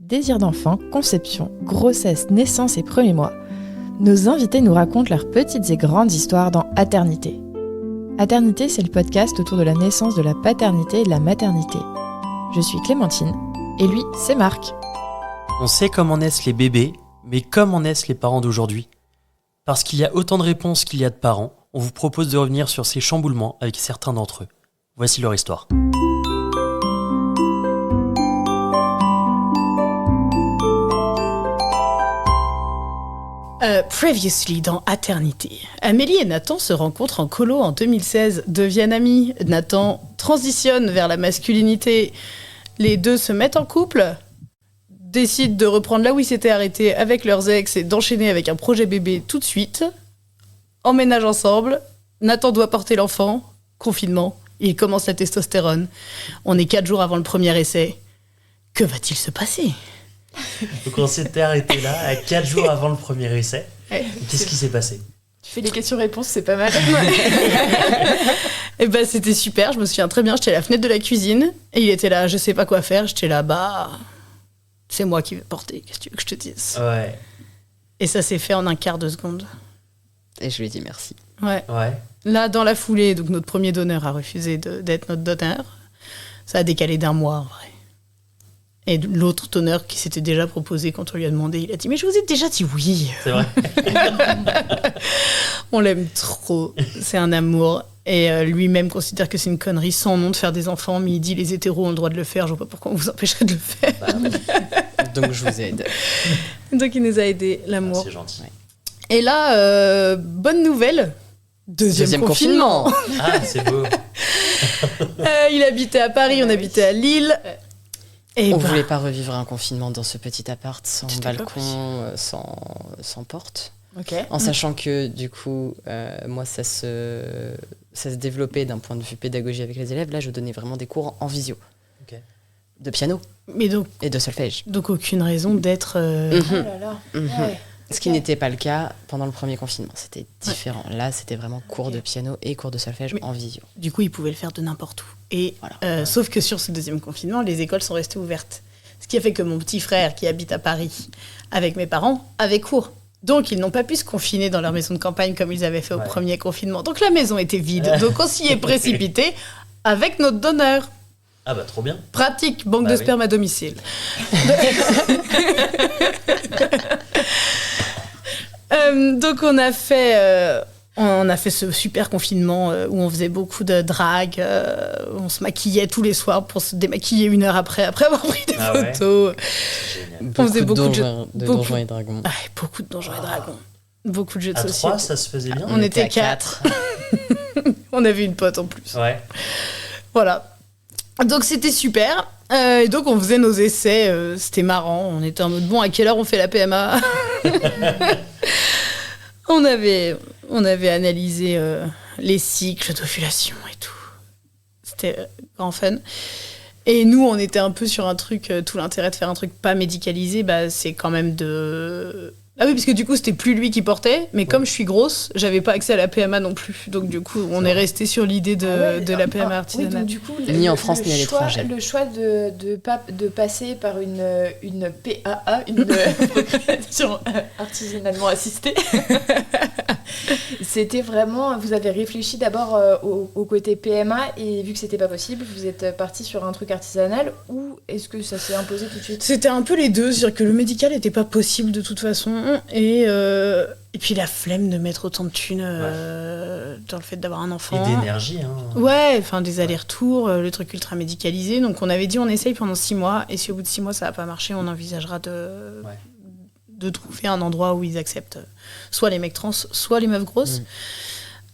Désir d'enfant, conception, grossesse, naissance et premiers mois. Nos invités nous racontent leurs petites et grandes histoires dans Aternité. Aternité, c'est le podcast autour de la naissance, de la paternité et de la maternité. Je suis Clémentine, et lui, c'est Marc. On sait comment naissent les bébés, mais comment naissent les parents d'aujourd'hui ? Parce qu'il y a autant de réponses qu'il y a de parents, on vous propose de revenir sur ces chamboulements avec certains d'entre eux. Voici leur histoire. Previously dans Aternité. Amélie et Nathan se rencontrent en colo en 2016, deviennent amis. Nathan transitionne vers la masculinité. Les deux se mettent en couple, décident de reprendre là où ils s'étaient arrêtés avec leurs ex et d'enchaîner avec un projet bébé tout de suite. Emménagent ensemble. Nathan doit porter l'enfant. Confinement. Il commence la testostérone. On est 4 jours avant le premier essai. Que va-t-il se passer ? Donc on s'était arrêté là, à 4 jours avant le premier essai. Ouais, Qu'est-ce qui s'est passé ? Tu fais des questions-réponses, c'est pas mal. Et bah c'était super, je me souviens très bien, j'étais à la fenêtre de la cuisine et il était là, je sais pas quoi faire, j'étais là, c'est moi qui vais porter, qu'est-ce que tu veux que je te dise ? Ouais. Et ça s'est fait en un quart de seconde. Et je lui ai dit merci. Ouais. Ouais. Là, dans la foulée, donc notre premier donneur a refusé d'être notre donneur. Ça a décalé d'1 mois en vrai. Et l'autre donneur qui s'était déjà proposé quand on lui a demandé, il a dit « Mais je vous ai déjà dit oui !» C'est vrai. On l'aime trop, c'est un amour. Et lui-même considère que c'est une connerie sans nom de faire des enfants, mais il dit « Les hétéros ont le droit de le faire, je vois pas pourquoi on vous empêcherait de le faire. » Donc je vous aide. Donc il nous a aidés, l'amour. C'est gentil. Ouais. Et là, bonne nouvelle, deuxième confinement. Ah, c'est beau. Il habitait à Paris, on habitait à Lille. Et On voulait pas revivre un confinement dans ce petit appart, sans C'était pas balcon, sans porte. Ok. En sachant que du coup, moi ça se développait d'un point de vue pédagogie avec les élèves. Là, je donnais vraiment des cours en visio. Ok. De piano Mais donc et de solfège. aucune raison d'être... Oh là là. Mhm. Ouais. Ce qui n'était pas le cas pendant le premier confinement. C'était différent. Là, c'était vraiment cours de piano et cours de solfège Mais- en visio. Du coup, il pouvait le faire de n'importe où. Et Voilà. sauf que sur ce deuxième confinement, les écoles sont restées ouvertes. Ce qui a fait que mon petit frère, qui habite à Paris, avec mes parents, avait cours. Donc, ils n'ont pas pu se confiner dans leur maison de campagne comme ils avaient fait au premier confinement. Donc, la maison était vide. Donc, on s'y est précipité avec notre donneur. Ah bah trop bien. Pratique, banque Bah de oui. sperme à domicile. Donc on a fait ce super confinement où on faisait beaucoup de drague, on se maquillait tous les soirs pour se démaquiller 1 heure après avoir pris des Ah ouais. photos. C'est génial. On faisait beaucoup de jeux- beaucoup- Donjons et Dragons. Ah, beaucoup de Donjons et Dragons, beaucoup de jeux de À société. 3, ça se faisait bien. On était à 4. On avait une pote en plus. Ouais. Voilà. Donc c'était super. Et donc on faisait nos essais, c'était marrant. On était en mode bon, à quelle heure on fait la PMA ? on avait analysé les cycles d'ovulation et tout. C'était grand fun. Et nous, on était un peu sur un truc, tout l'intérêt de faire un truc pas médicalisé, c'est quand même de... Ah oui, parce que du coup, c'était plus lui qui portait, mais comme je suis grosse, j'avais pas accès à la PMA non plus. Donc du coup, on est resté sur l'idée de la PMA Oui, artisanale. donc du coup, Ni en France, ni à l'étranger. Le choix de passer par une PAA, une procréation artisanalement assistée, c'était vraiment... Vous avez réfléchi d'abord au côté PMA et vu que c'était pas possible, vous êtes parti sur un truc artisanal ou est-ce que ça s'est imposé tout de suite ? C'était un peu les deux, c'est-à-dire que le médical n'était pas possible de toute façon, et puis la flemme de mettre autant de thunes dans le fait d'avoir un enfant. Et d'énergie, hein. Ouais, enfin des allers-retours, le truc ultra médicalisé. Donc on avait dit on essaye pendant 6 mois, et si au bout de 6 mois ça n'a pas marché, on envisagera de trouver un endroit où ils acceptent soit les mecs trans, soit les meufs grosses.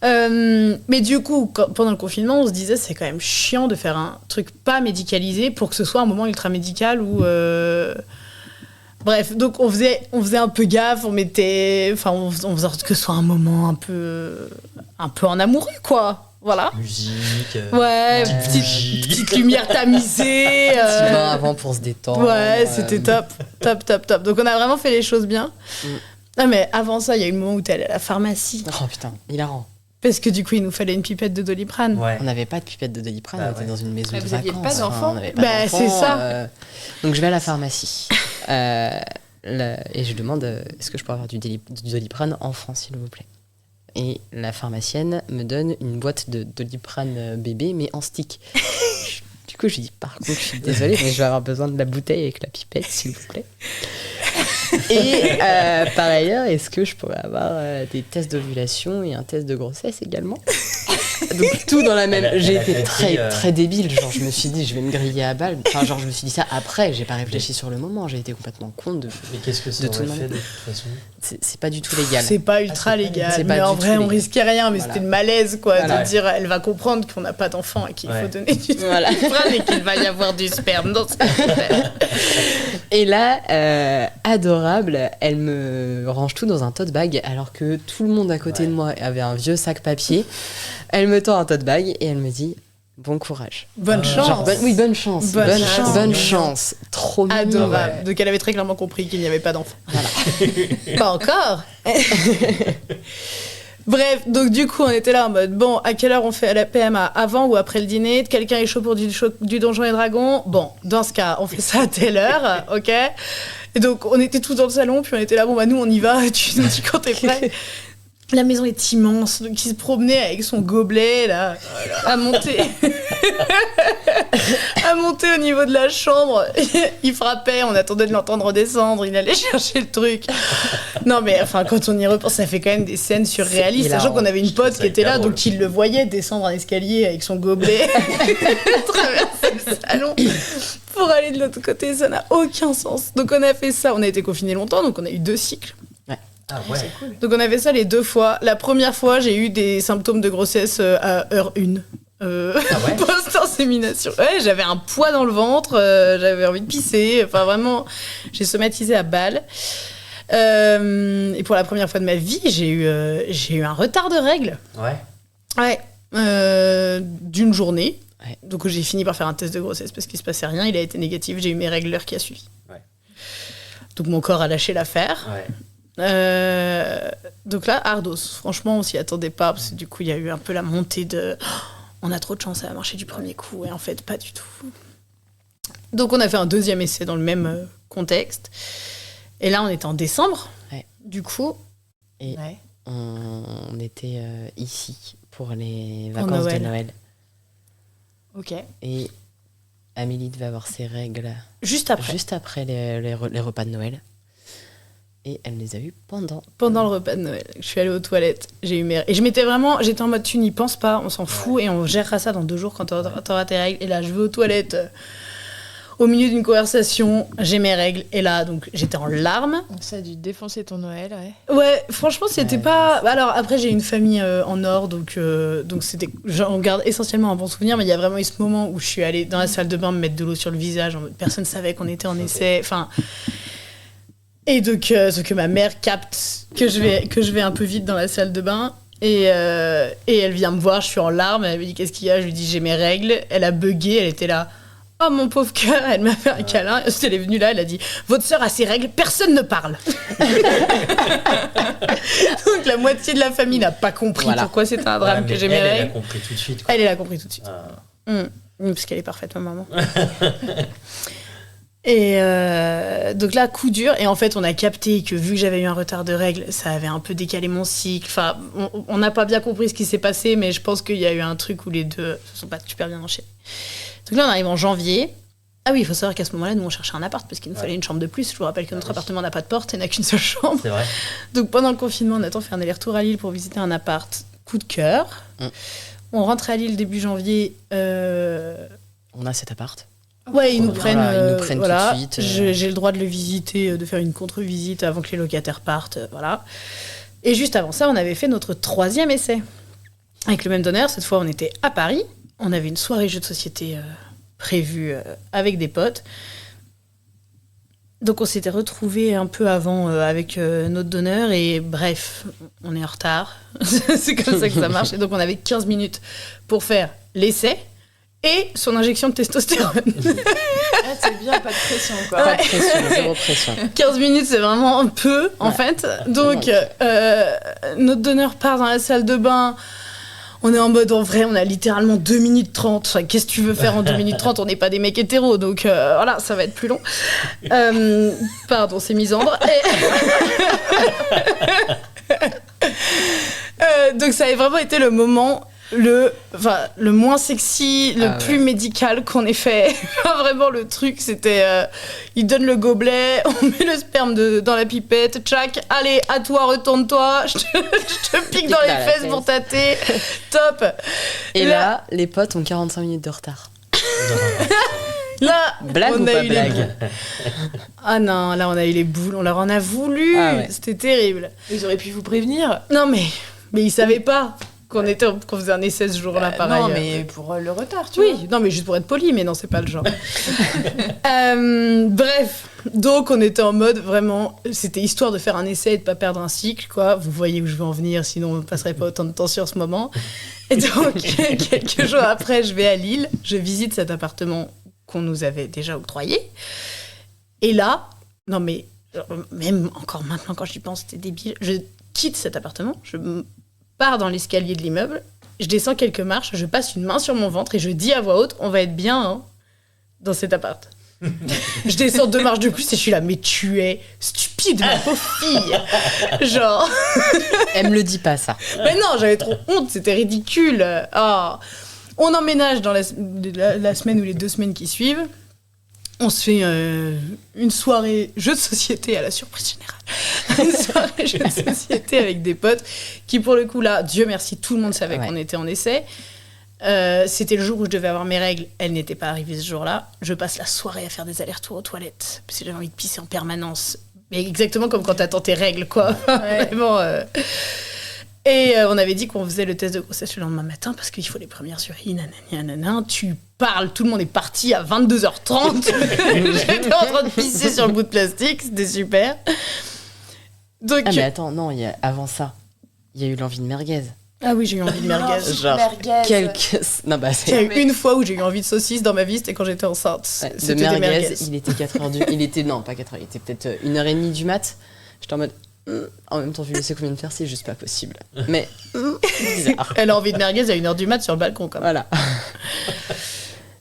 Mais du coup, pendant le confinement, on se disait c'est quand même chiant de faire un truc pas médicalisé pour que ce soit un moment ultra médical où... Bref, donc on faisait un peu gaffe, on faisait que ce soit un moment un peu en amoureux, quoi. Voilà. Musique. Ouais, bougie. petite lumière tamisée. Petit bain avant pour se détendre. Ouais, c'était top. Donc on a vraiment fait les choses bien. Non mais avant ça, il y a eu le moment où t'es allé à la pharmacie. Oh putain, hilarant. Parce que du coup, il nous fallait une pipette de Doliprane. Ouais. On n'avait pas de pipette de Doliprane, Ah on était ouais. dans une maison Ah, de vous aviez vacances. pas d'enfants on n'avait pas Bah, d'enfants, c'est ça. Donc je vais à la pharmacie. Et je demande est-ce que je peux avoir du Doliprane enfant, s'il vous plaît. Et la pharmacienne me donne une boîte de Doliprane bébé, mais en stick. Du coup, je dis par contre, je suis désolée, mais je vais avoir besoin de la bouteille avec la pipette, s'il vous plaît. Et par ailleurs, est-ce que je pourrais avoir des tests d'ovulation et un test de grossesse également? Donc tout dans la même. J'ai été très débile. Genre, je me suis dit, je vais me griller à balles. Enfin, genre, je me suis dit ça après. J'ai pas réfléchi sur le moment. J'ai été complètement con de. Mais qu'est-ce que ça aurait fait de toute façon? C'est pas du tout légal. C'est pas ultra légal. C'est mais pas en du vrai, tout on légal. risquait rien. Mais Voilà. c'était le malaise, quoi, Voilà. de dire, elle va comprendre qu'on n'a pas d'enfant et qu'il faut donner du Voilà. Doliprane et qu'il va y avoir du sperme dans cette affaire. Et là, adorable, elle me range tout dans un tote bag alors que tout le monde à côté de moi avait un vieux sac papier. Elle me tend un tote bag et elle me dit bon courage. Bonne chance. Genre, bonne chance. Bonne chance. Trop mignon. Adorable. Ouais. Donc elle avait très clairement compris qu'il n'y avait pas d'enfant. Pas encore. Bref, donc du coup on était là en mode bon, à quelle heure on fait la PMA, avant ou après le dîner? Quelqu'un est chaud pour du Donjons et Dragons? Bon, dans ce cas, on fait ça à telle heure, ok? Et donc on était tous dans le salon, puis on était là, bon bah nous on y va, tu nous dis quand t'es prêt. La maison est immense, donc il se promenait avec son gobelet là, à monter. À monter au niveau de la chambre. Il frappait, on attendait de l'entendre redescendre, il allait chercher le truc. Non mais enfin, quand on y repense, ça fait quand même des scènes surréalistes, C'est sachant qu'on avait une pote qui était là, drôle. donc il le voyait descendre un escalier avec son gobelet, traverser le salon pour aller de l'autre côté, ça n'a aucun sens. Donc on a fait ça, on a été confinés longtemps, donc on a eu 2 cycles. Ah ouais. Donc on a fait ça les 2 fois. La première fois, j'ai eu des symptômes de grossesse à heure 1. ouais Post-insémination. Ouais, j'avais un poids dans le ventre, j'avais envie de pisser. Enfin vraiment, j'ai somatisé à balle. Et pour la première fois de ma vie, j'ai eu un retard de règles. Ouais. Ouais. D'une journée. Ouais. Donc j'ai fini par faire un test de grossesse parce qu'il se passait rien. Il a été négatif. J'ai eu mes règles l'heure qui a suivi. Ouais. Donc mon corps a lâché l'affaire. Ouais. Donc là, Ardos, franchement, on s'y attendait pas parce que du coup, il y a eu un peu la montée de on a trop de chance, ça va marcher du premier coup, et en fait, pas du tout. Donc, on a fait un 2e essai dans le même contexte. Et là, on était en décembre. Ouais. Du coup, Et Ouais. on était ici pour les Pour vacances Noël. de Noël. Ok. Et Amélie devait avoir ses règles juste après, juste après les repas de Noël. Et elle les a eues pendant. pendant le repas de Noël, je suis allée aux toilettes, j'ai eu mes règles. Et j'étais en mode, tu n'y penses pas, on s'en fout, et on gérera ça dans 2 jours quand t'auras tes règles. Et là, je vais aux toilettes. Au milieu d'une conversation, j'ai mes règles. Et là, donc, j'étais en larmes. Ça a dû défoncer ton Noël, ouais. Ouais, franchement, c'était Ouais. pas. Alors, après, j'ai une famille en or, donc c'était. J'en garde essentiellement un bon souvenir, mais il y a vraiment eu ce moment où je suis allée dans la salle de bain me mettre de l'eau sur le visage. Personne savait qu'on était en essai. Enfin. Et donc, que ma mère capte que je vais un peu vite dans la salle de bain. Et elle vient me voir, je suis en larmes. Elle me dit qu'est-ce qu'il y a? Je lui dis j'ai mes règles. Elle a bugué, elle était là. Oh mon pauvre cœur, elle m'a fait un câlin. Elle est venue là, elle a dit votre sœur a ses règles, personne ne parle. Donc la moitié de la famille n'a pas compris Voilà. pourquoi c'était un drame Ouais, que mais j'ai mes elle a règles. compris tout de suite. Quoi. Elle a compris tout de suite. Ah. Parce qu'elle est parfaite, ma maman. Et donc là, coup dur. Et en fait, on a capté que vu que j'avais eu un retard de règles, ça avait un peu décalé mon cycle. Enfin, on n'a pas bien compris ce qui s'est passé, mais je pense qu'il y a eu un truc où les deux se sont pas super bien enchaînés. Donc là, on arrive en janvier. Ah oui, il faut savoir qu'à ce moment-là, nous, on cherchait un appart parce qu'il nous fallait une chambre de plus. Je vous rappelle que notre appartement n'a pas de porte et n'a qu'une seule chambre. C'est vrai. Donc pendant le confinement, Nathan fait un aller-retour à Lille pour visiter un appart. Coup de cœur. On rentre à Lille début janvier. On a cet appart. Ouais, ils nous prennent, Voilà, ils nous prennent voilà. tout de suite, J'ai le droit de le visiter, de faire une contre-visite avant que les locataires partent, voilà. Et juste avant ça, on avait fait notre 3e essai. Avec le même donneur, cette fois on était à Paris. On avait une soirée jeux de société prévue avec des potes. Donc on s'était retrouvés un peu avant avec notre donneur et bref, on est en retard. C'est comme ça que ça marche. Et donc on avait 15 minutes pour faire l'essai et son injection de testostérone. Ah, c'est bien, pas de pression, quoi. Pas de pression, zéro pression. 15 minutes, c'est vraiment un peu, en fait. Donc, notre donneur part dans la salle de bain. On est en mode, en vrai, on a littéralement 2 minutes 30. Enfin, qu'est-ce que tu veux faire en 2 minutes 30? On n'est pas des mecs hétéros, donc voilà, ça va être plus long. Pardon, c'est misandre. Donc ça a vraiment été le moment le moins sexy, le plus médical qu'on ait fait. Vraiment, le truc, c'était... il donne le gobelet, on met le sperme dans la pipette, tchac, allez, à toi, retourne-toi, je te pique dans les fesses pour tâter. Top. Et là, les potes ont 45 minutes de retard. Là, Blague on ou a pas eu blague? Ah non, là, on a eu les boules, on leur en a voulu. Ah ouais. C'était terrible. Ils auraient pu vous prévenir. Non, mais ils savaient pas qu'on faisait un essai ce jour-là, pareil. Non, mais pour le retard, tu vois. Oui, non, mais juste pour être poli, mais non, c'est pas le genre. Bref, donc on était en mode vraiment, c'était histoire de faire un essai et de pas perdre un cycle, quoi. Vous voyez où je veux en venir, sinon on ne passerait pas autant de temps sur ce moment. Et donc, quelques jours après, je vais à Lille, je visite cet appartement qu'on nous avait déjà octroyé. Et là, non mais, même encore maintenant quand j'y pense, c'était débile, je quitte cet appartement, je pars dans l'escalier de l'immeuble, je descends quelques marches, je passe une main sur mon ventre et je dis à voix haute, on va être bien hein, dans cet appart. Je descends 2 marches de plus et je suis là, mais tu es stupide, ma pauvre fille. Genre. Elle me le dit pas, ça. Mais non, j'avais trop honte, c'était ridicule. Ah. On emménage dans la semaine ou les 2 semaines qui suivent. On se fait une soirée jeu de société à la surprise générale. Une soirée jeu de société avec des potes qui, pour le coup, là, Dieu merci, tout le monde savait qu'on était en essai. C'était le jour où je devais avoir mes règles. Elles n'étaient pas arrivées ce jour-là. Je passe la soirée à faire des allers-retours aux toilettes parce que j'avais envie de pisser en permanence. Mais exactement comme quand t'attends tes règles, quoi. Ouais. Vraiment. Et on avait dit qu'on faisait le test de grossesse le lendemain matin parce qu'il faut les premières urines. Nanana. Tu parles, tout le monde est parti à 22h30. J'étais en train de pisser sur le bout de plastique, c'était super. Donc, ah mais attends, non, avant ça, il y a eu l'envie de merguez. Ah oui, j'ai eu envie de merguez. Genre, Non, bah, il y a eu une fois où j'ai eu envie de saucisse dans ma vie, c'était quand j'étais enceinte. Ouais, c'était de merguez, des merguez. il était 4h il était, non, pas 4h, il était peut-être 1h30 du mat. J'étais en mode... En même temps, vu le sais qu'on vient de faire, c'est juste pas possible. Mais bizarre. Elle a envie de merguez à 1h du mat sur le balcon, quand même. Voilà.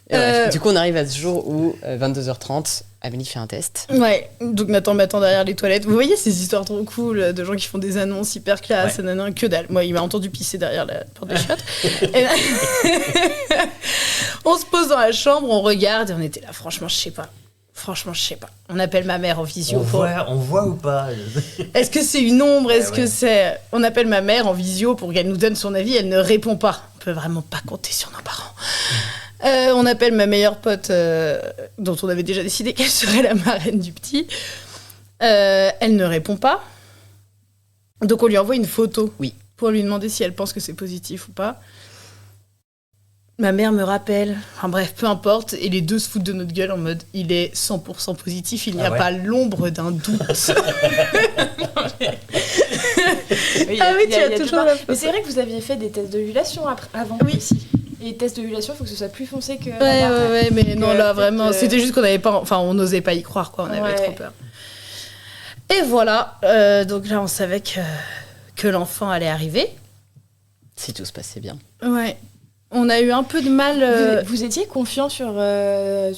Bref, du coup, on arrive à ce jour où, 22h30, Amélie fait un test. Ouais, donc Nathan m'attend derrière les toilettes. Vous voyez ces histoires trop cool de gens qui font des annonces hyper classe, que dalle. Moi, il m'a entendu pisser derrière la porte des chiottes. Et là, on se pose dans la chambre, on regarde et on était là. Franchement, je sais pas. On appelle ma mère en visio. On voit ou pas? Est-ce que c'est une ombre? Est-ce que c'est... On appelle ma mère en visio pour qu'elle nous donne son avis. Elle ne répond pas. On peut vraiment pas compter sur nos parents. On appelle ma meilleure pote, dont on avait déjà décidé qu'elle serait la marraine du petit. Elle ne répond pas. Donc on lui envoie une photo. Oui. Pour lui demander si elle pense que c'est positif ou pas. Ma mère me rappelle, enfin bref, peu importe, et les deux se foutent de notre gueule en mode il est 100% positif, il n'y a pas l'ombre d'un doute. Oui, tu as toujours la... Mais c'est vrai que vous aviez fait des tests d'ovulation avant aussi. Et les tests d'ovulation, il faut que ce soit plus foncé que... Ouais, mais non, là, vraiment, c'était juste qu'on n'avait pas... Enfin, on n'osait pas y croire, quoi, on avait trop peur. Et voilà, donc là, on savait que l'enfant allait arriver. Si tout se passait bien. Ouais. On a eu un peu de mal... Vous étiez confiant sur le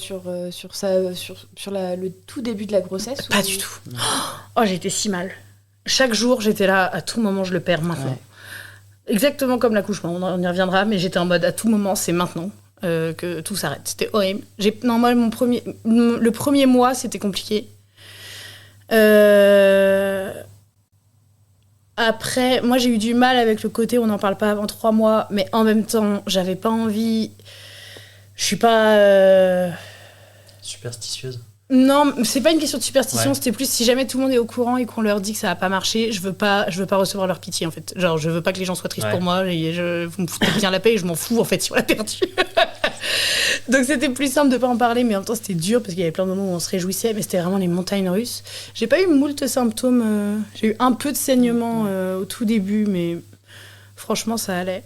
tout début de la grossesse? Pas du tout. Oh, j'étais si mal. Chaque jour, j'étais là, à tout moment, je le perds maintenant. Ouais. Exactement comme l'accouchement, on y reviendra, mais j'étais en mode, à tout moment, c'est maintenant que tout s'arrête. C'était horrible. Moi, le premier mois, c'était compliqué. Après, moi, j'ai eu du mal avec le côté on n'en parle pas avant 3 mois, mais en même temps, j'avais pas envie. Je suis pas... Superstitieuse? Non, c'est pas une question de superstition, c'était plus si jamais tout le monde est au courant et qu'on leur dit que ça va pas marcher, je veux pas recevoir leur pitié, en fait. Genre, je veux pas que les gens soient tristes pour moi, vous me foutez bien la paix et je m'en fous, en fait, si on l'a perdu. Donc c'était plus simple de pas en parler, mais en même temps c'était dur parce qu'il y avait plein de moments où on se réjouissait, mais c'était vraiment les montagnes russes. J'ai pas eu moult symptômes, j'ai eu un peu de saignement au tout début, mais franchement ça allait.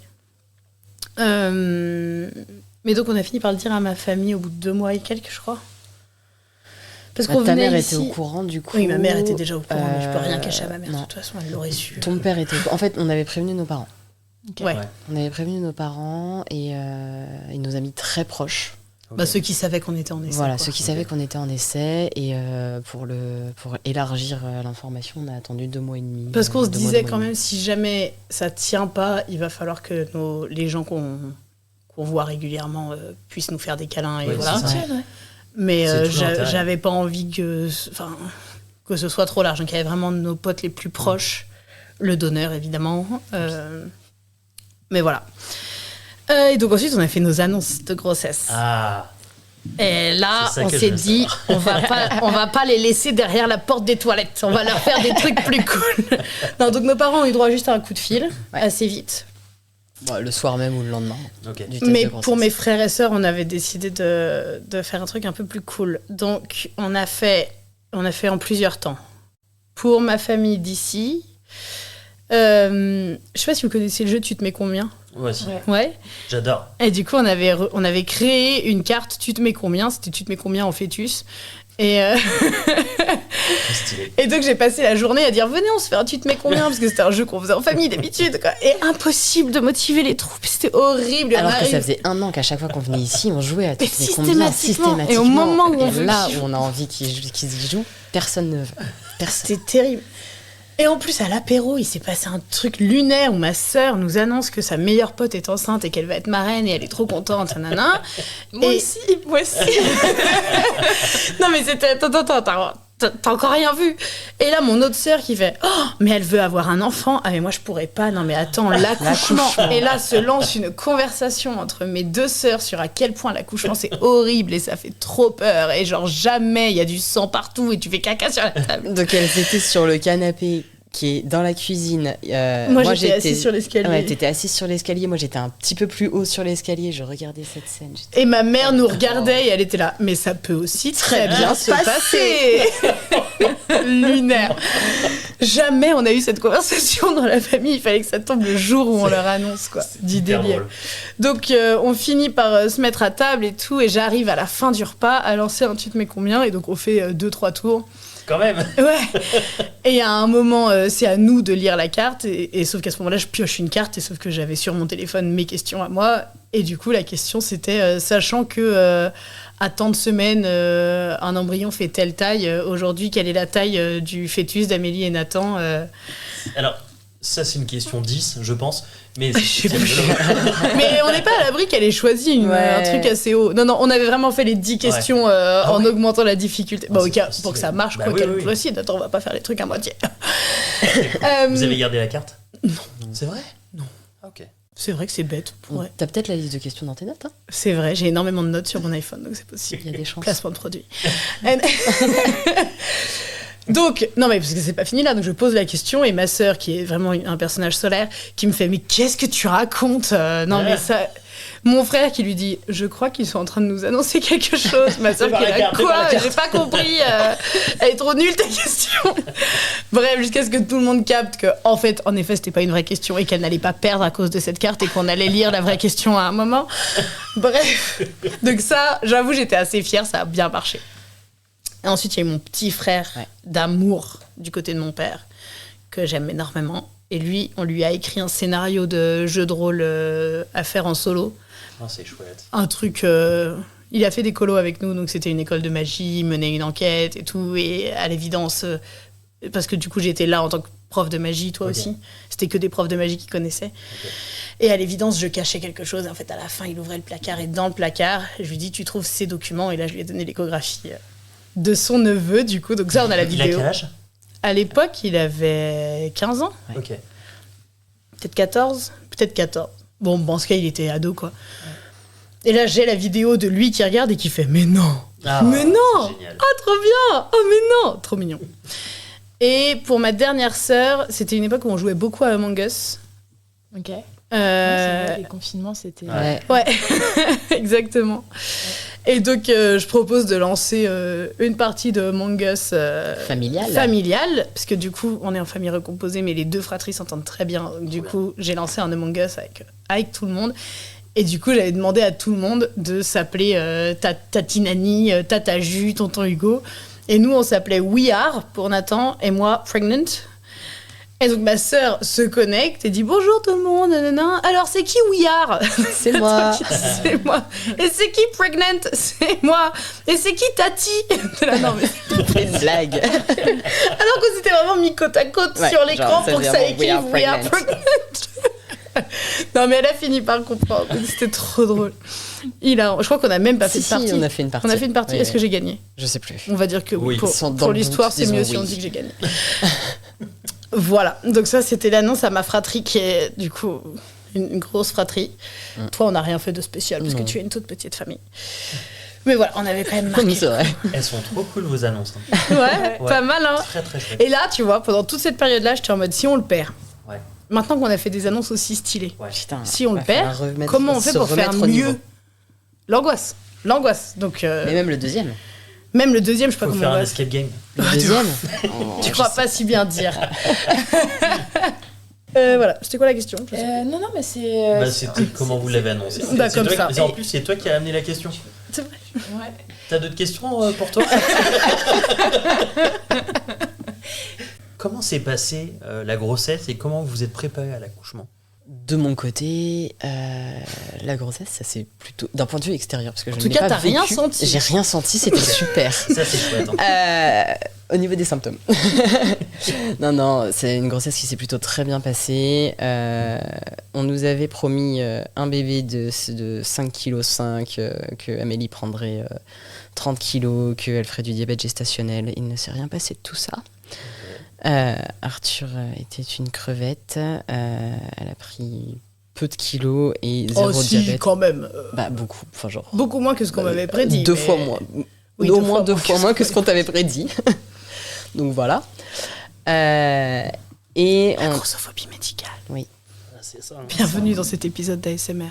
Mais donc on a fini par le dire à ma famille au bout de 2 mois et quelques, je crois. Parce qu'on ta mère ici... était au courant du coup. Oui, ma mère était déjà au courant, mais je peux rien cacher à ma mère, de toute façon elle l'aurait su. Ton père était au courant. En fait, on avait prévenu nos parents. Ok. Ouais. On avait prévenu nos parents et nos amis très proches. Ok. Bah, ceux qui savaient qu'on était en essai. Voilà, quoi. ceux qui savaient qu'on était en essai. Et pour élargir l'information, on a attendu 2 mois et demi. Parce qu'on se 2 mois, disait 2 mois quand et demi. même, si jamais ça tient pas, il va falloir que les gens qu'on voit régulièrement puissent nous faire des câlins. Et Ouais, voilà. c'est ça. Mais C'est tout l'intérêt. j'avais pas envie que ce soit trop large. Donc il y avait vraiment nos potes les plus proches, le donneur évidemment. Mais voilà. Et donc ensuite, on a fait nos annonces de grossesse. Ah, Et là, C'est ça on que s'est je veux dit, on va pas les laisser derrière la porte des toilettes. On va leur faire des trucs plus cool. Non, donc nos parents ont eu droit juste à un coup de fil, assez vite. Bon, le soir même ou le lendemain. ok. Du test Mais de grossesse. pour mes frères et sœurs, on avait décidé de faire un truc un peu plus cool. Donc, on a fait en plusieurs temps. Pour ma famille d'ici, je sais pas si vous connaissez le jeu Tu te mets combien ? Ouais, si. Ouais. Ouais. J'adore. Et du coup, on avait créé une carte Tu te mets combien ? C'était Tu te mets combien en fœtus ? Et, Stylé. et donc, j'ai passé la journée à dire venez, on se fait un Tu te mets combien ? Parce que c'était un jeu qu'on faisait en famille d'habitude. Quoi. Et impossible de motiver les troupes. C'était horrible. Et on Alors que ça arrive- faisait 1 an qu'à chaque fois qu'on venait ici, on jouait à Mais toutes les combien systématiquement. Et au moment où on Et veut là qu'ils où on a envie qu'ils y jouent, personne ne veut. Personne. C'était terrible. Et en plus, à l'apéro, il s'est passé un truc lunaire où ma sœur nous annonce que sa meilleure pote est enceinte et qu'elle va être marraine et elle est trop contente, nanana. Moi Et- aussi, moi aussi. Non mais c'était... Attends, t'as encore rien vu. Et là, mon autre sœur qui fait « Oh, mais elle veut avoir un enfant. Ah mais moi, je pourrais pas. Non mais attends, l'accouchement. » Et là, se lance une conversation entre mes deux sœurs sur à quel point l'accouchement, c'est horrible et ça fait trop peur. Et genre, jamais il y a du sang partout et tu fais caca sur la table. Donc elles étaient sur le canapé qui est dans la cuisine. Moi, j'étais assise sur l'escalier. Ouais, t'étais assise sur l'escalier. Moi, j'étais un petit peu plus haut sur l'escalier. Je regardais cette scène. Et ma mère nous regardait et elle était là. Mais ça peut aussi très bien se passer. Lunaire. Jamais on a eu cette conversation dans la famille. Il fallait que ça tombe le jour où on leur annonce, quoi. Dit Hyper délire. drôle. Donc on finit par se mettre à table et tout. Et j'arrive à la fin du repas à lancer un tu te mets combien. Et donc on fait 2-3 tours. Quand même. Ouais. Et à un moment, c'est à nous de lire la carte. Et sauf qu'à ce moment-là, je pioche une carte. Et sauf que j'avais sur mon téléphone mes questions à moi. Et du coup, la question, c'était sachant que à tant de semaines, un embryon fait telle taille. Aujourd'hui, quelle est la taille du fœtus d'Amélie et Nathan Alors, ça, c'est une question 10, je pense. Mais Je sais c'est plus. rigolo. Mais on n'est pas à l'abri qu'elle ait choisi Ouais. un truc assez haut. Non, on avait vraiment fait les 10 questions Ah en ouais. augmentant la difficulté. Ah, Bah, c'est au cas, trop pour que stylé. ça marche, Bah quoi oui, qu'elle oui, oui. décide. Attends, on va pas faire les trucs à moitié. Vous avez gardé la carte Non. C'est vrai Non. Ah, ok. C'est vrai que c'est bête. Ouais. T'as peut-être la liste de questions dans tes notes. Hein, C'est vrai, j'ai énormément de notes sur mon iPhone, donc c'est possible. il y a des chances. Placement de produit. Donc, non mais parce que c'est pas fini là, donc je pose la question et ma sœur, qui est vraiment un personnage solaire, qui me fait mais qu'est-ce que tu racontes Non mais ça... Mon frère qui lui dit je crois qu'ils sont en train de nous annoncer quelque chose. Ma sœur Fais qui voir est la là carte, fais voir quoi la carte. J'ai pas compris. Elle est trop nulle ta question. Bref, jusqu'à ce que tout le monde capte que en fait, en effet, c'était pas une vraie question et qu'elle n'allait pas perdre à cause de cette carte et qu'on allait lire la vraie question à un moment. Bref, donc ça, j'avoue, j'étais assez fière, ça a bien marché. Et ensuite, il y a eu mon petit frère d'amour du côté de mon père, que j'aime énormément. Et lui, on lui a écrit un scénario de jeu de rôle à faire en solo. Ah, c'est chouette. Un truc... il a fait des colos avec nous, donc c'était une école de magie, il menait une enquête et tout. Et à l'évidence, parce que du coup, j'étais là en tant que prof de magie, toi Ok. aussi. C'était que des profs de magie qui connaissaient. Et à l'évidence, je cachais quelque chose. En fait, à la fin, il ouvrait le placard et dans le placard, je lui dis, tu trouves ces documents. Et là, je lui ai donné l'échographie de son neveu, du coup. Donc ça, on a la Il a vidéo. quel âge À l'époque, il avait 15 ans, Ok. peut-être 14, peut-être 14. Bon, en ce cas, il était ado, quoi. Et là, j'ai la vidéo de lui qui regarde et qui fait « Mais non Ah, Mais non c'est génial. Ah, trop bien Oh, mais non !» Trop mignon. Et pour ma dernière sœur, c'était une époque où on jouait beaucoup à Among Us. Ok. Euh, C'est vrai, les confinements, c'était. Ouais. Ouais, exactement. Et donc, je propose de lancer une partie de Among Us familiale, parce que du coup, on est en famille recomposée, mais les deux fratries s'entendent très bien. Donc, du coup, j'ai lancé un Among Us avec tout le monde. Et du coup, j'avais demandé à tout le monde de s'appeler Tati Nani, Tata Jus, Tonton Hugo. Et nous, on s'appelait We Are pour Nathan et moi, Pregnant. Et donc ma sœur se connecte et dit bonjour tout le monde, nanana. Alors c'est qui Ouillard? C'est moi. C'est moi. Et c'est qui Pregnant? C'est moi. Et c'est qui Tati? Là, non, mais... C'est une blague. Alors que c'était vraiment mis côte à côte Ouais, sur l'écran genre, ça pour que ça vraiment, écrive We are pregnant. Non mais elle a fini par comprendre. C'était trop drôle. Je crois qu'on a même pas fait de partie. Si, on a fait une partie. On a fait une partie. Oui, Est-ce que j'ai gagné? Je sais plus. On va dire que oui. Oui. Sans Pour dans l'histoire, le doute, c'est mieux disons si on oui. dit que j'ai gagné. Voilà. Donc ça, c'était l'annonce à ma fratrie qui est du coup une grosse fratrie. Toi, on n'a rien fait de spécial parce que Non. tu es une toute petite famille. Mais voilà, on avait quand même Oui, marqué. c'est vrai. Elles sont trop cool vos annonces. Hein. Ouais, pas mal, hein. Très très chouette. Et là, tu vois, pendant toute cette période-là, j'étais en mode si on le perd. Ouais. Maintenant qu'on a fait des annonces aussi stylées, Ouais. Putain, si on le va perd, falloir remettre- comment on fait se pour faire remettre au niveau. mieux? L'angoisse. Donc, Mais même le deuxième. même le deuxième, je sais pas Faut comment faire on un va. escape game. Le Ah, deuxième Tu crois pas si bien dire. Voilà, c'était quoi la question? Je sais Non, non, mais c'est. Bah, c'était comment vous l'avez annoncé. Bah, C'est comme toi ça. qui- En plus, c'est toi qui as amené la question. C'est vrai. Ouais. T'as d'autres questions pour toi? Comment s'est passée la grossesse et comment vous êtes préparé à l'accouchement? De mon côté, la grossesse, ça c'est plutôt d'un point de vue extérieur parce que je tout n'ai cas, pas t'as rien vécu. senti. J'ai rien senti, c'était super. Ça, c'est chouette. Hein. Au niveau des symptômes. Non, c'est une grossesse qui s'est plutôt très bien passée. On nous avait promis un bébé de 5,5 kg, que Amélie prendrait 30 kg, qu'elle ferait du diabète gestationnel. Il ne s'est rien passé de tout ça. Arthur était une crevette. Elle a pris peu de kilos et zéro Oh si, diabète. quand même. Bah beaucoup, enfin genre. Beaucoup moins que ce qu'on m'avait prédit. Deux mais- fois moins. Oui, Au moins deux fois moins que ce qu'on t'avait prédit. Donc voilà. Et La on- grossophobie médicale. Ah, c'est ça. Hein. Bienvenue dans cet épisode d'ASMR.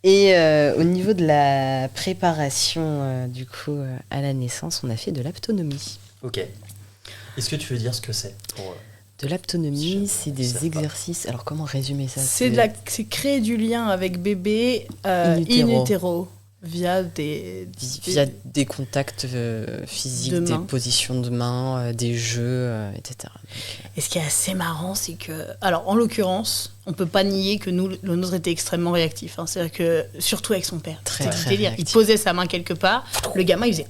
Et au niveau de la préparation du coup à la naissance, on a fait de l'aptonomie. Ok. Est-ce que tu veux dire ce que c'est pour, De l'aptonomie, c'est Je des sais pas. exercices. Alors comment résumer ça? C'est créer du lien avec bébé In utero. in utero via via des contacts physiques, De des mains. positions de mains, des jeux, etc. Et ce qui est assez marrant, c'est que, alors en l'occurrence, on peut pas nier que nous, le nôtre était extrêmement réactif. Hein. C'est-à-dire que, surtout avec son père, Très, c'était très le délire. Il réactif. posait sa main quelque part, le gamin il faisait.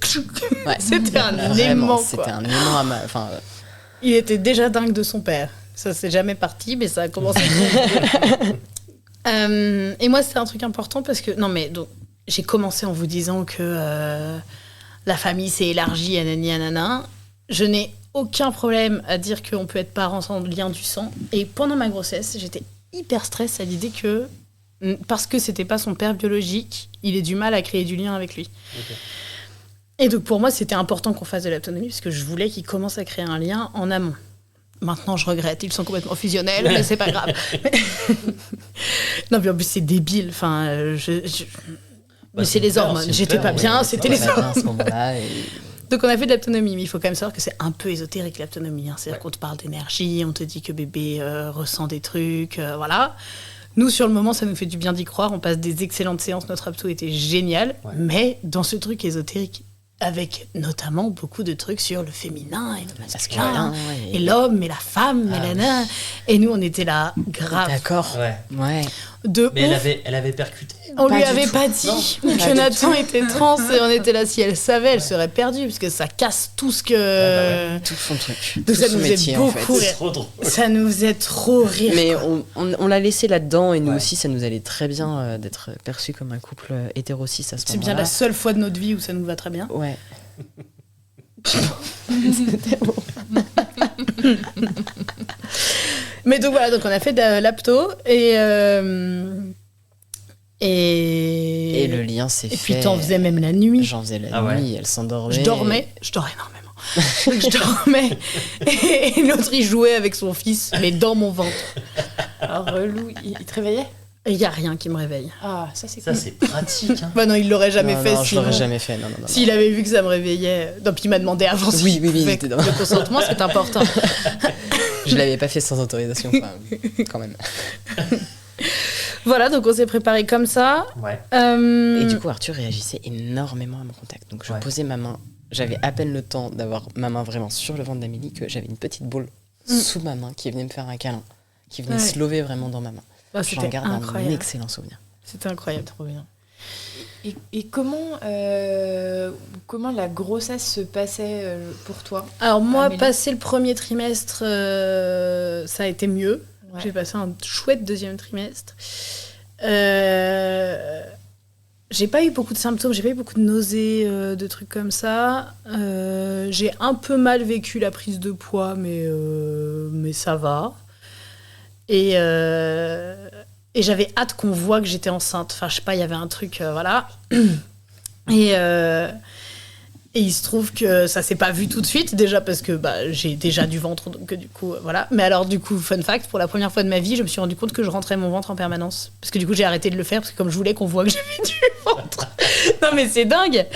Ouais. C'était un Vraiment, aimant, c'était quoi. un aimant à ma... Enfin, Il était déjà dingue de son père. Ça s'est jamais parti, mais ça a commencé. Et moi, c'était un truc important parce que, non mais donc, j'ai commencé en vous disant que la famille s'est élargie, anani anana. Je n'ai aucun problème à dire qu'on peut être parents sans lien du sang. Et pendant ma grossesse, j'étais hyper stressée à l'idée que, parce que c'était pas son père biologique, il ait du mal à créer du lien avec lui. Ok. Et donc pour moi, c'était important qu'on fasse de l'autonomie parce que je voulais qu'il commence à créer un lien en amont. Maintenant, je regrette, ils sont complètement fusionnels, mais c'est pas grave. Non, mais en plus, c'est débile. Enfin, mais c'est les hormones. c'est J'étais le pas père, bien, ouais. c'était on les va bien hormones. à ce moment-là. Et... Donc on a fait de l'autonomie, mais il faut quand même savoir que c'est un peu ésotérique l'autonomie. Hein. C'est-à-dire qu'on te parle d'énergie, on te dit que bébé ressent des trucs, voilà. Nous, sur le moment, ça nous fait du bien d'y croire. On passe des excellentes séances. Notre apto était génial. Ouais. Mais dans ce truc ésotérique, avec notamment beaucoup de trucs sur le féminin et le masculin, Ouais. et l'homme et la femme, Ah et la nain. Et nous, on était là, grave. D'accord. Ouais. Ouais. De Mais ouf. elle avait percuté. On Pas lui du avait tout. pas dit Non, que du Nathan était trans et on était là. Si elle savait, elle serait perdue parce que ça casse tout ce que. Ouais, Tout son truc. Donc Tout ça son nous faisait métier, en beaucoup fait. rire. Trop drôle. Ça nous faisait trop rire. Mais quoi. on l'a laissé là-dedans et nous Ouais. aussi, ça nous allait très bien d'être perçus comme un couple hétéro-cis à ce C'est bien moment-là. la seule fois de notre vie où ça nous va très bien. Ouais. Mais donc voilà, donc on a fait de l'apto et Et le lien s'est et fait. puis t'en faisais même la nuit. J'en faisais la Ah ouais. nuit, elle s'endormait. Je dors énormément. Donc je dormais et l'autre il jouait avec son fils, mais dans mon ventre. Ah, relou, il te réveillait? Et il y a rien qui me réveille. Ah, ça c'est Ça, cool. c'est pratique. Hein. Bah non, il l'aurait jamais Non, fait. non, je sinon. l'aurais jamais fait. Non. S'il avait vu que ça me réveillait. Non, puis il m'a demandé avant si Oui, je oui, pouvais- c'était dans- le consentement, c'est important. Je l'avais pas fait sans autorisation, enfin, quand même. Voilà, donc on s'est préparé comme ça. Ouais. Et du coup, Arthur réagissait énormément à mon contact. Donc je Ouais. posais ma main j'avais à peine le temps d'avoir ma main vraiment sur le ventre d'Amélie que j'avais une petite boule sous ma main qui venait me faire un câlin, qui venait se lever vraiment dans ma main. Bah, J'en garde un excellent souvenir. C'était incroyable. Trop bien. Et comment la grossesse se passait pour toi? Alors moi, Amélie. passé le premier trimestre, ça a été mieux. Ouais. J'ai passé un chouette deuxième trimestre. J'ai pas eu beaucoup de symptômes, j'ai pas eu beaucoup de nausées, de trucs comme ça. J'ai un peu mal vécu la prise de poids, mais ça va. Et j'avais hâte qu'on voit que j'étais enceinte. Enfin, je sais pas, il y avait un truc, voilà. Et il se trouve que ça s'est pas vu tout de suite, déjà parce que j'ai déjà du ventre, donc du coup, voilà. Mais alors, du coup, fun fact, pour la première fois de ma vie, je me suis rendu compte que je rentrais mon ventre en permanence. Parce que du coup, j'ai arrêté de le faire, parce que comme je voulais qu'on voit que j'avais du ventre. Non, mais c'est dingue.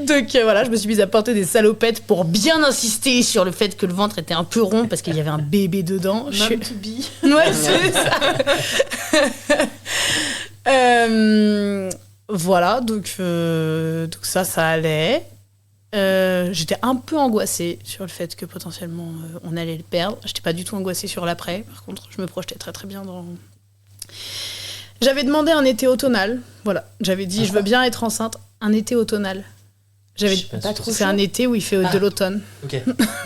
Donc voilà, je me suis mise à porter des salopettes pour bien insister sur le fait que le ventre était un peu rond, parce qu'il y avait un bébé dedans. Mom to be. Ouais, c'est ça. Voilà, donc ça allait. J'étais un peu angoissée sur le fait que potentiellement on allait le perdre. J'étais pas du tout angoissée sur l'après. Par contre, je me projetais très très bien dans... J'avais demandé un été automnal. Voilà, j'avais dit je veux bien être enceinte un été automnal. Je sais pas trop C'est un été où il fait de l'automne. Ok.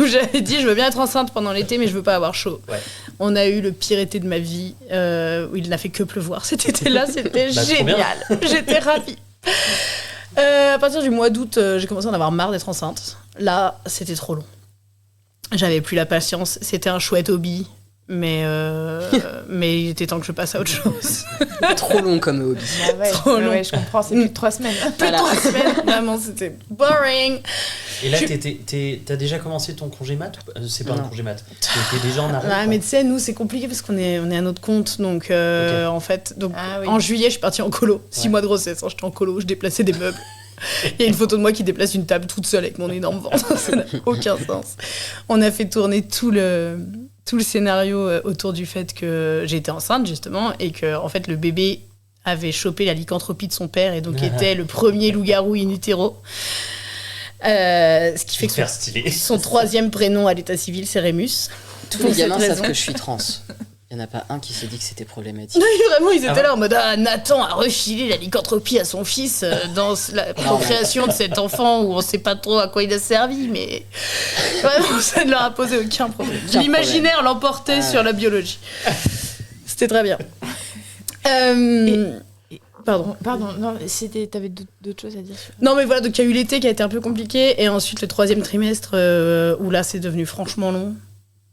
J'avais dit je veux bien être enceinte pendant l'été mais je veux pas avoir chaud. Ouais. On a eu le pire été de ma vie où il n'a fait que pleuvoir. Cet été-là, c'était Trop génial. J'étais ravie. À partir du mois d'août, j'ai commencé à en avoir marre d'être enceinte. Là, c'était trop long. J'avais plus la patience. C'était un chouette hobby, mais il était temps que je passe à autre chose. Trop long comme hobby. Ah ouais, Trop long. ouais, je comprends, c'est plus de 3 semaines. Plus de 3 semaines, vraiment, c'était boring. Et là, t'as déjà commencé ton congé mat? C'est pas un Non. congé mat. T'es déjà en arrêt. Ouais, mais tu sais, nous, c'est compliqué parce qu'on est à notre compte. Donc, Ok. en fait, Ah oui. en juillet, je suis partie en colo. 6 mois de grossesse, hein, j'étais en colo, je déplaçais des meubles. Il y a une photo de moi qui déplace une table toute seule avec mon énorme ventre. Ça n'a aucun sens. On a fait tourner tout le scénario autour du fait que j'étais enceinte, justement, et que, en fait, le bébé avait chopé la lycanthropie de son père et donc était le premier loup-garou in utero. Ce qui fait que Super stylé. son troisième prénom à l'état civil, c'est Rémus. Tous Pour les gamins cette savent raison. que je suis trans. Il n'y en a pas un qui s'est dit que c'était problématique. Non, mais vraiment, ils étaient ouais. là en mode Nathan a refilé la lycanthropie à son fils dans la procréation de cet enfant où on sait pas trop à quoi il a servi, mais vraiment, ça ne leur a posé aucun problème. Aucun L'imaginaire l'emportait sur la biologie. C'était très bien. Pardon. Pardon, non, t'avais d'autres choses à dire sur... Non, mais voilà, donc il y a eu l'été qui a été un peu compliqué, et ensuite le troisième trimestre où là c'est devenu franchement long.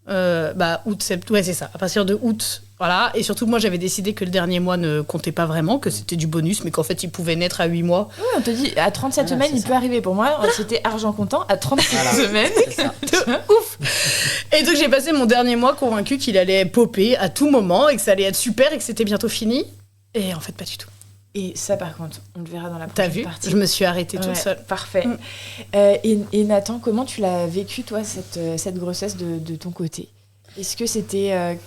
Août, septembre, ouais, c'est ça. À partir de août, voilà. Et surtout, moi j'avais décidé que le dernier mois ne comptait pas vraiment, que c'était du bonus, mais qu'en fait il pouvait naître à 8 mois. Oui, on te dit, à 37 Voilà, semaines, c'est il ça. peut arriver. Pour moi, c'était argent comptant. À 37 semaines, C'est ça. De ouf! Et donc j'ai passé mon dernier mois convaincue qu'il allait popper à tout moment et que ça allait être super et que c'était bientôt fini. Et en fait, pas du tout. et ça, par contre, on le verra dans la T'as prochaine vu? partie. Je me suis arrêtée toute Ouais, seule. Parfait. Mm. Et Nathan, comment tu l'as vécu, toi, cette grossesse de ton côté? Est-ce que c'était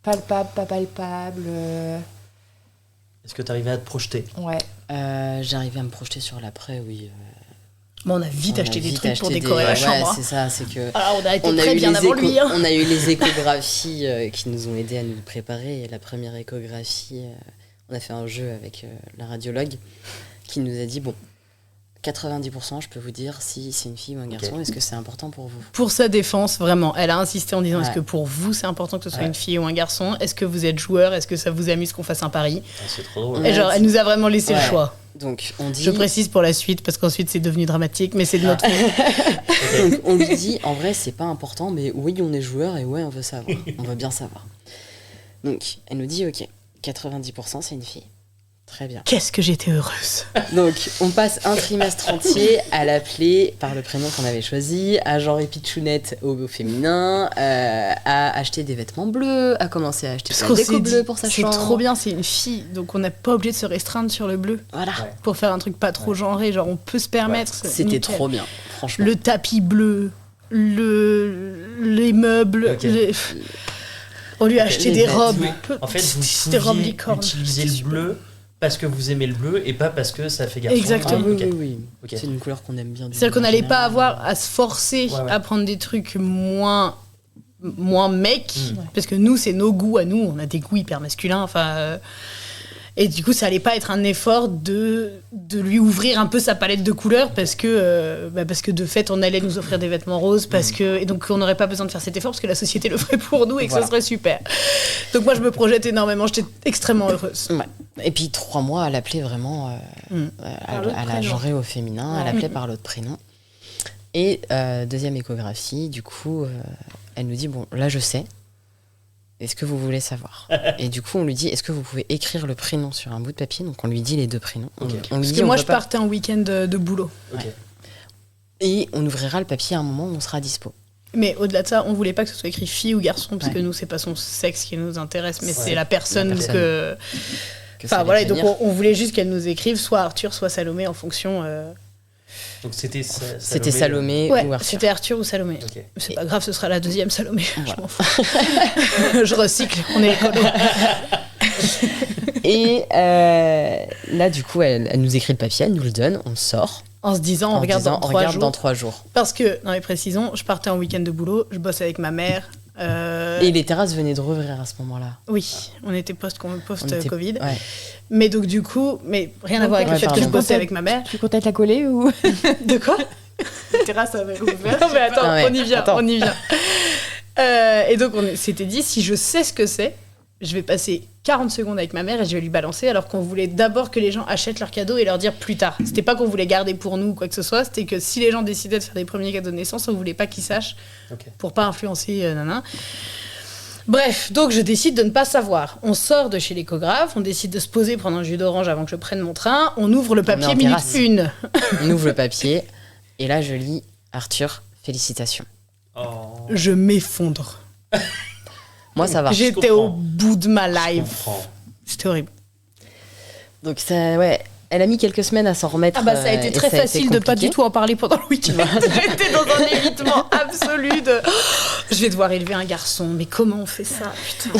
palpable, pas palpable Est-ce que t'arrivais à te projeter? Ouais. J'arrivais à me projeter sur l'après, oui. Bon, on a vite On a acheté des vite trucs pour acheté décorer la ouais, chambre. hein. c'est ça, c'est que... Alors, on a été On a, très eu bien les avant lui. Hein. on a eu les échographies qui nous ont aidés à nous préparer. Et la première échographie, on a fait un jeu avec la radiologue qui nous a dit, bon, 90%, je peux vous dire si c'est une fille ou un garçon, est-ce que c'est important pour vous? Pour sa défense, vraiment, elle a insisté en disant Ouais. est-ce que pour vous c'est important que ce soit Ouais. une fille ou un garçon? Est-ce que vous êtes joueur? Est-ce que ça vous amuse qu'on fasse un pari? Ah, c'est trop drôle. Et genre, elle nous a vraiment laissé le Ouais. choix. Donc, on dit... Je précise pour la suite parce qu'ensuite c'est devenu dramatique, mais c'est de notre faute. Donc, on lui dit, en vrai, c'est pas important, mais oui, on est joueur et ouais, on veut savoir. On veut bien savoir. Donc, elle nous dit, ok, 90%, c'est une fille. Très bien. Qu'est-ce que j'étais heureuse. Donc, on passe un trimestre entier à l'appeler par le prénom qu'on avait choisi, à genre pitchounette au féminin, à acheter des vêtements bleus, à commencer à acheter Parce plein qu'on de déco s'est dit, bleue pour sa c'est chambre. trop bien, c'est une fille, donc on n'est pas obligé de se restreindre sur le bleu Voilà. Ouais. pour faire un truc pas trop genré. Genre, on peut se permettre. c'est C'était nickel. trop bien, franchement. Le tapis bleu, les meubles. Ok. On lui a acheté Les des vêtements. robes. En fait, vous des robes pouviez licornes. utiliser le bleu parce que vous aimez le bleu et pas parce que ça fait garçon. Exactement. Ah, Ok. oui. Ok. C'est une couleur qu'on aime bien. C'est-à-dire qu'on n'allait pas avoir à se forcer Ouais. à prendre des trucs moins mec, Mm. parce que nous, c'est nos goûts à nous, on a des goûts hyper masculins, et du coup, ça allait pas être un effort de lui ouvrir un peu sa palette de couleurs, parce que de fait, on allait nous offrir des vêtements roses, et donc on n'aurait pas besoin de faire cet effort, parce que la société le ferait pour nous, et que Voilà. ce serait super. Donc moi, je me projette énormément, j'étais extrêmement heureuse. Ouais. Et puis 3 mois, elle appelait vraiment. Par l'autre Elle a prénom. genré au féminin, elle appelait par l'autre prénom. Et deuxième échographie, du coup, elle nous dit bon, là je sais. Est-ce que vous voulez savoir? Et du coup, on lui dit est-ce que vous pouvez écrire le prénom sur un bout de papier? Donc on lui dit les 2 prénoms. Ok. On lui Parce dit, que on moi, peut je pas- partais en week-end de boulot. Ok. Et on ouvrira le papier à un moment où on sera dispo. Mais au-delà de ça, on voulait pas que ce soit écrit fille ou garçon, parce Ouais. que nous, c'est pas son sexe qui nous intéresse, mais Ouais. c'est la personne La personne. que... Que ça Enfin allait voilà, et donc devenir. on voulait juste qu'elle nous écrive soit Arthur, soit Salomé en fonction. Donc c'était C'était Salomé Ouais, ou Arthur. c'était Arthur ou Salomé. Ok. C'est pas grave, ce sera la deuxième Salomé. Voilà. Je m'en fous. Je recycle, on est écolo. Et là, du coup, elle nous écrit le papier, elle nous le donne, on le sort. En se disant, on regarde dans 3 regarde jours. dans 3 jours. Parce que, non mais précisons, je partais en week-end de boulot, je bosse avec ma mère. Et les terrasses venaient de rouvrir à ce moment-là. Oui, on était post-Covid. Ouais. Mais donc du coup, mais rien à voir avec Ouais, le fait que pardon. je bossais avec ma mère. Tu comptes être la coller ou De quoi? La terrasse avait ouvert. Non mais attends, Ah ouais, on y vient, attends. on y vient. Et donc on s'était dit, si je sais ce que c'est, je vais passer 40 secondes avec ma mère et je vais lui balancer, alors qu'on voulait d'abord que les gens achètent leurs cadeaux et leur dire plus tard. C'était pas qu'on voulait garder pour nous ou quoi que ce soit, c'était que si les gens décidaient de faire des premiers cadeaux de naissance, on voulait pas qu'ils sachent Ok. pour pas influencer nana. Bref, donc je décide de ne pas savoir. On sort de chez l'échographe, on décide de se poser, prendre un jus d'orange avant que je prenne mon train, on ouvre le On est papier en minute terrasse. 1. On ouvre le papier, et là, je lis Arthur, félicitations. Oh. Je m'effondre. Moi, ça va. J'étais comprends. au bout de ma Je life. comprends. C'était horrible. Donc, ça, ouais, elle a mis quelques semaines à s'en remettre. Ah bah ça a été et très ça a été facile de pas compliqué. du tout en parler pendant le week-end. J'étais dans un évitement absolu de je vais devoir élever un garçon, mais comment on fait ça, putain.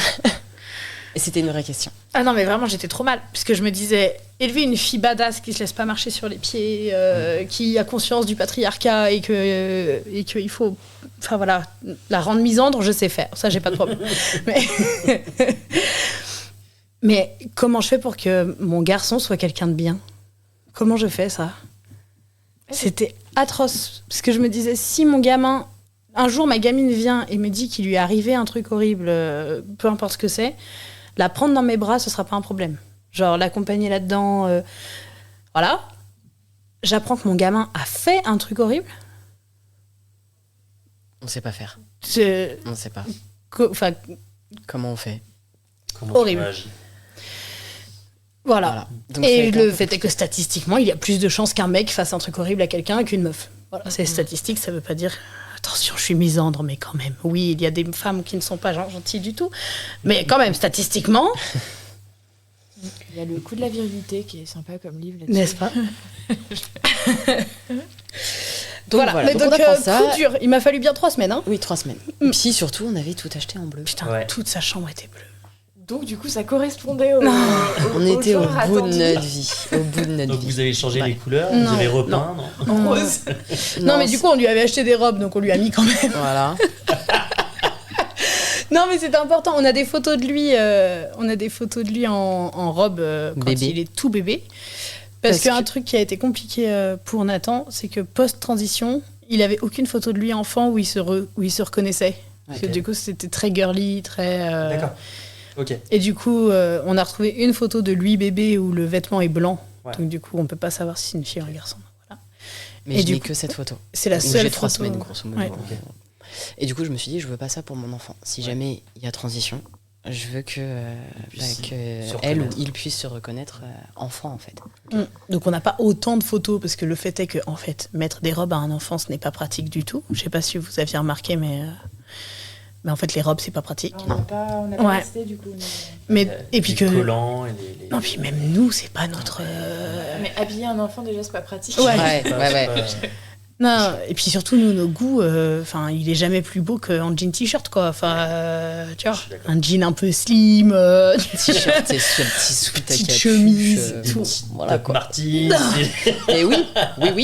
Et c'était une vraie question. Ah non mais vraiment j'étais trop mal puisque je me disais élever une fille badass qui se laisse pas marcher sur les pieds, qui a conscience du patriarcat et que il faut enfin voilà, la rendre misandre, je sais faire. Ça j'ai pas de problème. Mais comment je fais pour que mon garçon soit quelqu'un de bien? Comment je fais ça? C'était atroce. Parce que je me disais, si mon gamin... Un jour, ma gamine vient et me dit qu'il lui est arrivé un truc horrible, peu importe ce que c'est, la prendre dans mes bras, ce sera pas un problème. Genre, l'accompagner là-dedans... voilà. J'apprends que mon gamin a fait un truc horrible. On sait pas faire. C'est... On sait pas. Enfin, Comment on fait? Comment Horrible. tu réagis? voilà. Voilà. Donc, ça a Et été le un peu fait est que statistiquement, il y a plus de chances qu'un mec fasse un truc horrible à quelqu'un qu'une meuf. Voilà, c'est statistique, ça veut pas dire attention, je suis misandre, mais quand même. Oui, il y a des femmes qui ne sont pas gentilles du tout, mais quand même, statistiquement, Il y a le coup de la virilité qui est sympa comme livre là-dessus. n'est-ce pas? Donc voilà. voilà. Mais Donc, donc, on apprend ça. coup dur. Il m'a fallu bien 3 semaines. Hein. Oui, 3 semaines. Et puis surtout, on avait tout acheté en bleu. Putain, Ouais. toute sa chambre était bleue. Donc du coup, ça correspondait au. On était au genre bout de attendu. notre vie. Au bout de notre Donc vie. vous avez changé Ouais. les couleurs, Non. vous avez repeint, non, Rose. Non, mais du coup, on lui avait acheté des robes, donc on lui a mis quand même. Voilà. Non, mais c'était important. On a des photos de lui, en robe quand Bébé. il est tout bébé. Parce Parce qu'un que- truc qui a été compliqué pour Nathan, c'est que post-transition, il avait aucune photo de lui enfant où il se reconnaissait. Parce que Ok. du coup, c'était très girly, très. D'accord. Ok. Et du coup, on a retrouvé une photo de lui bébé où le vêtement est blanc. Ouais. Donc du coup, on peut pas savoir si c'est une fille ou un garçon. Voilà. Mais Et je du n'ai coup, que cette photo. C'est la Où seule j'ai 3 photo. semaines, grosso modo. Ouais. Ok. Et du coup, je me suis dit, je veux pas ça pour mon enfant. Si jamais il y a transition, je veux que, puisse que se elle ou reconnaître. il puisse se reconnaître enfant, en fait. Donc on n'a pas autant de photos parce que le fait est que en fait mettre des robes à un enfant ce n'est pas pratique du tout. Je sais pas si vous aviez remarqué mais en fait les robes c'est pas pratique. On n'a pas Ouais. resté du coup. Mais et puis Les que collants et les... non puis même nous c'est pas notre Mais habiller un enfant déjà c'est pas pratique. Ouais. Ouais, Pas- ouais, ouais. pas- Non, et puis surtout, nous, nos goûts, il est jamais plus beau qu'en jean t-shirt, quoi. Tu vois, un jean un peu slim, T-shirt et sur un petit sweat à petite capuche, chemise, tout. Voilà Doc quoi. Martens. Et oui,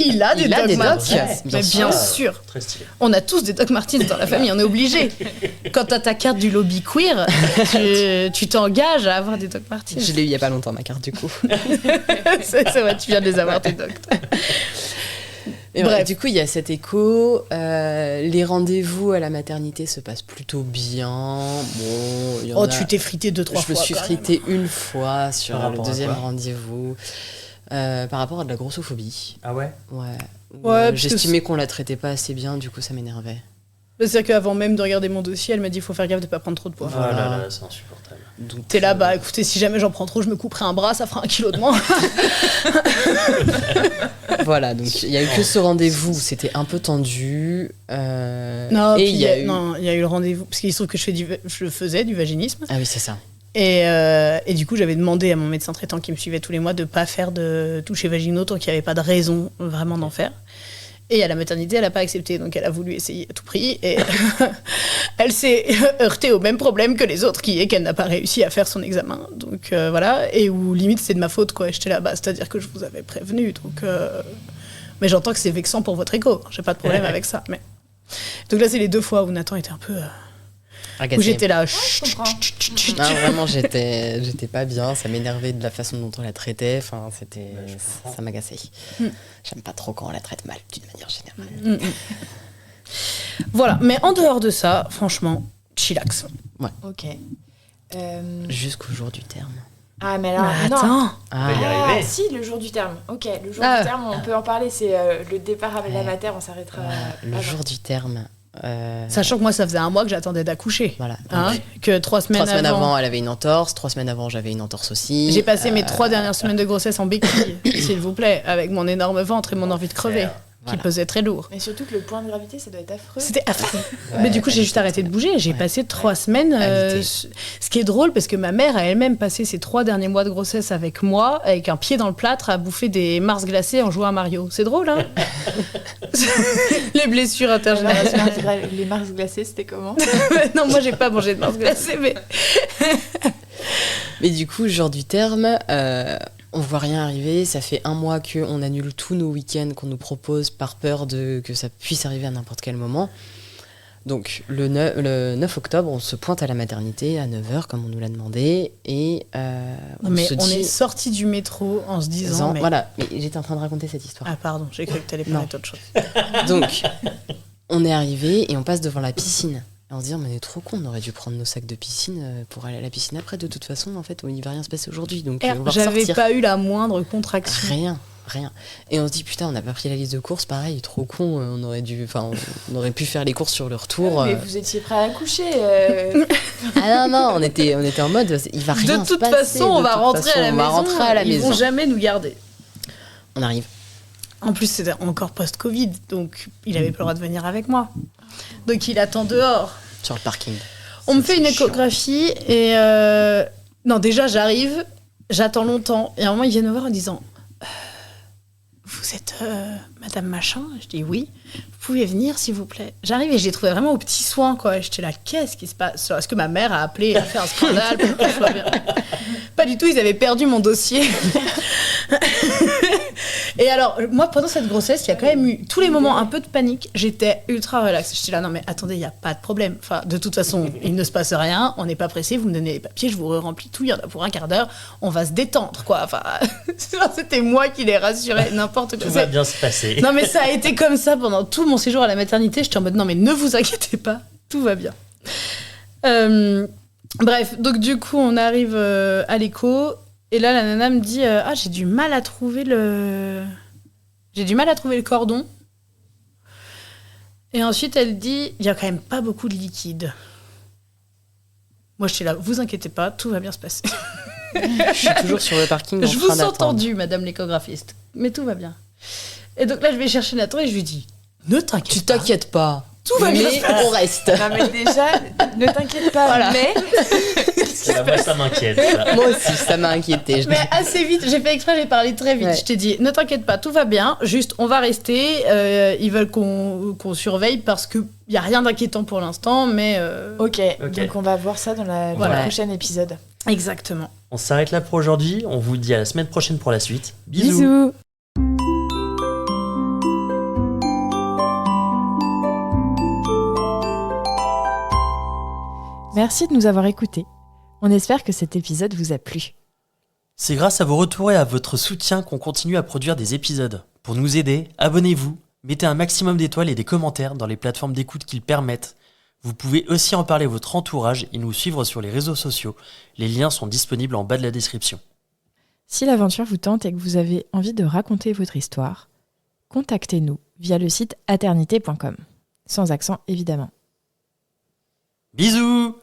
Il a des Doc Martens. bien Mais sûr. bien sûr. Très stylé. On a tous des Doc Martens dans la famille, on est obligé. Quand t'as ta carte du lobby queer, tu t'engages à avoir des Doc Martens. Je l'ai eu il y a pas longtemps ma carte du coup. C'est vrai, tu viens de les avoir, tes Doc. Et Bref. du coup, il y a cet écho. Les rendez-vous à la maternité se passent plutôt bien. Bon, il y en Oh, a... tu t'es frité 2-3 fois. Je me suis quand frité une fois sur Par le rapport à deuxième quoi rendez-vous. Par rapport à de la grossophobie. Ah ouais? Ouais. parce que J'estimais qu'on la traitait pas assez bien, du coup ça m'énervait. C'est-à-dire qu'avant même de regarder mon dossier, elle m'a dit il faut faire gaffe de pas prendre trop de poids. Oh là là, c'est insupportable. Donc, T'es là, bah écoutez, si jamais j'en prends trop, je me couperai un bras, ça fera 1 kilo de moins. voilà, donc il y a eu que ce rendez-vous, c'était un peu tendu. Non, et puis il y a eu... il y a eu le rendez-vous, parce qu'il se trouve que je faisais du vaginisme. Ah oui, c'est ça. Et du coup, j'avais demandé à mon médecin traitant qui me suivait tous les mois de pas faire de toucher vaginaux tant qu'il n'y avait pas de raison vraiment d'en faire. Et à la maternité, elle n'a pas accepté, donc elle a voulu essayer à tout prix. Et elle s'est heurtée au même problème que les autres, qui est qu'elle n'a pas réussi à faire son examen. Donc voilà, et où limite c'est de ma faute, quoi. J'étais là, bah, c'est-à-dire que je vous avais prévenu. Donc, mais j'entends que c'est vexant pour votre écho, j'ai pas de problème avec ça. Mais... Donc là, c'est les 2 fois où Nathan était un peu. Agacé. Où j'étais là. Je comprends. Non, vraiment, j'étais pas bien, ça m'énervait de la façon dont on la traitait, enfin, ça m'agaçait. J'aime pas trop quand on la traite mal, d'une manière générale. Voilà, mais en dehors de ça, franchement, chillax. Ok. Jusqu'au jour du terme. Ah, mais alors, Mais non. attends. va y Ah, arriver. si, le jour du terme. Ok, le jour Ah. du terme, on peut en parler. C'est le départ avec la mater, on s'arrêtera. Le avant. jour du terme. Sachant que moi, ça faisait 1 mois que j'attendais d'accoucher. Voilà. Hein, que 3 semaines, 3 semaines avant, elle avait une entorse. 3 semaines avant, j'avais une entorse aussi. J'ai passé mes 3 dernières semaines de grossesse en béquille, s'il vous plaît, avec mon énorme ventre et mon envie de crever, qui Voilà. pesait très lourd. Mais surtout que le point de gravité, ça doit être affreux. C'était affreux. Mais du coup, j'ai juste arrêté de bouger. J'ai passé 3 semaines. Alité. Ce qui est drôle, parce que ma mère a elle-même passé ses 3 derniers mois de grossesse avec moi, avec un pied dans le plâtre, à bouffer des Mars glacés en jouant à Mario. C'est drôle, hein? Les blessures intergénérationnelles. Les Mars glacés, c'était comment? Non, moi, j'ai pas mangé de Mars glacés, mais. Mais du coup, jour du terme, on voit rien arriver. Ça fait 1 mois qu'on annule tous nos week-ends qu'on nous propose par peur que ça puisse arriver à n'importe quel moment. Donc, le 9 octobre, on se pointe à la maternité à 9h, comme on nous l'a demandé. Et Non, mais se on dit... est sorti du métro en se disant. Mais... Voilà, mais j'étais en train de raconter cette histoire. Ah, pardon, j'ai cru que t'allais parler Non. d'autre chose. Donc, on est arrivé et on passe devant la piscine. Et on se dit, mais on est trop con, on aurait dû prendre nos sacs de piscine pour aller à la piscine après. De toute façon, en fait, il va rien se passer aujourd'hui. Donc, on va J'avais ressortir. pas eu la moindre contraction. Rien. Et on se dit, putain, on n'a pas pris la liste de courses, pareil, trop con, on aurait pu faire les courses sur le retour. Mais vous étiez prêt à accoucher. Ah non, on était en mode, il va rien De se toute passer. façon, on va rentrer à la on maison. va rentrer à la Ils maison. vont jamais nous garder. On arrive. En plus, c'était encore post-Covid, donc il avait pas le droit de venir avec moi. Donc il attend dehors. Sur le parking. On me fait une échographie et non, déjà j'arrive, j'attends longtemps et à un moment ils viennent me voir en disant vous êtes Madame Machin? Je dis oui. Vous pouvez venir s'il vous plaît? J'arrive et je les trouvais vraiment aux petits soins quoi. J'étais là, qu'est-ce qui se passe? Est-ce que ma mère a appelé à faire un scandale pour que je sois bien? Pas du tout, ils avaient perdu mon dossier. Et alors, moi, pendant cette grossesse, il y a quand même eu tous les moments un peu de panique. J'étais ultra relax. J'étais là, non mais attendez, il n'y a pas de problème. Enfin, de toute façon, il ne se passe rien. On n'est pas pressé. Vous me donnez les papiers, je vous remplis tout. Il y en a pour 1/4 d'heure. On va se détendre, quoi. Enfin, c'était moi qui les rassurais, n'importe quoi. Tout va bien se passer. Non mais ça a été comme ça pendant tout mon séjour à la maternité. J'étais en mode, non mais ne vous inquiétez pas, tout va bien. Bref, donc du coup, on arrive à l'écho. Et là, la nana me dit ah, j'ai du mal à trouver le cordon. Et ensuite, elle dit il y a quand même pas beaucoup de liquide. Moi, j'étais là, vous inquiétez pas, tout va bien se passer. Je suis toujours sur le parking en Je train vous ai d'attendre. entendu, madame l'échographiste, mais tout va bien. Et donc là, je vais chercher Nathan et je lui dis ne t'inquiète Tu pas. t'inquiètes pas. Tout va bien se passer. on reste. Non mais déjà, ne t'inquiète pas, Voilà. mais Moi, ça m'inquiète. ça. Moi aussi, ça m'a inquiété. Mais assez vite, j'ai fait exprès, j'ai parlé très vite. Ouais. Je t'ai dit, ne t'inquiète pas, tout va bien, juste on va rester. Ils veulent qu'on surveille parce qu'il n'y a rien d'inquiétant pour l'instant, mais. ok, Ok. donc on va voir ça dans le Voilà. prochain épisode. Exactement. On s'arrête là pour aujourd'hui. On vous dit à la semaine prochaine pour la suite. Bisous. Bisous. Merci de nous avoir écoutés. On espère que cet épisode vous a plu. C'est grâce à vos retours et à votre soutien qu'on continue à produire des épisodes. Pour nous aider, abonnez-vous, mettez un maximum d'étoiles et des commentaires dans les plateformes d'écoute qui le permettent. Vous pouvez aussi en parler à votre entourage et nous suivre sur les réseaux sociaux. Les liens sont disponibles en bas de la description. Si l'aventure vous tente et que vous avez envie de raconter votre histoire, contactez-nous via le site aternité.com. Sans accent évidemment. Bisous!